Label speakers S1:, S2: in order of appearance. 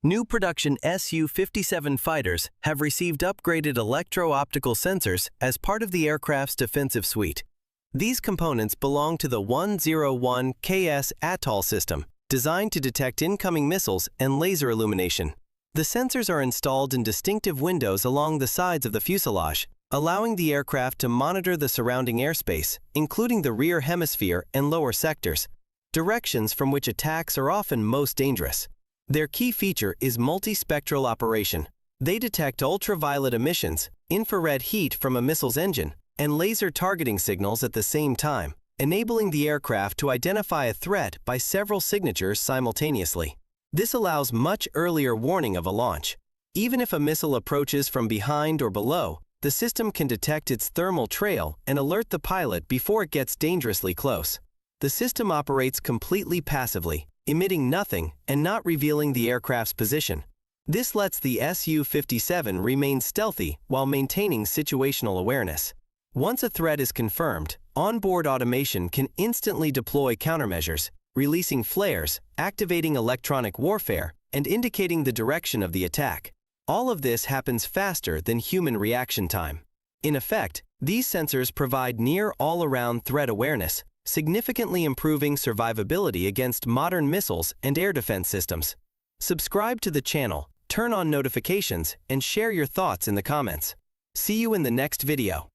S1: New production Su-57 fighters have received upgraded electro-optical sensors as part of the aircraft's defensive suite. These components belong to the 101KS Atoll system, designed to detect incoming missiles and laser illumination. The sensors are installed in distinctive windows along the sides of the fuselage, allowing the aircraft to monitor the surrounding airspace, including the rear hemisphere and lower sectors, directions from which attacks are often most dangerous. Their key feature is multi-spectral operation. They detect ultraviolet emissions, infrared heat from a missile's engine, and laser targeting signals at the same time, enabling the aircraft to identify a threat by several signatures simultaneously. This allows much earlier warning of a launch. Even if a missile approaches from behind or below, the system can detect its thermal trail and alert the pilot before it gets dangerously close. The system operates completely passively, emitting nothing and not revealing the aircraft's position. This lets the Su-57 remain stealthy while maintaining situational awareness. Once a threat is confirmed, onboard automation can instantly deploy countermeasures, releasing flares, activating electronic warfare, and indicating the direction of the attack. All of this happens faster than human reaction time. In effect, these sensors provide near all-around threat awareness, significantly improving survivability against modern missiles and air defense systems. Subscribe to the channel, turn on notifications, and share your thoughts in the comments. See you in the next video.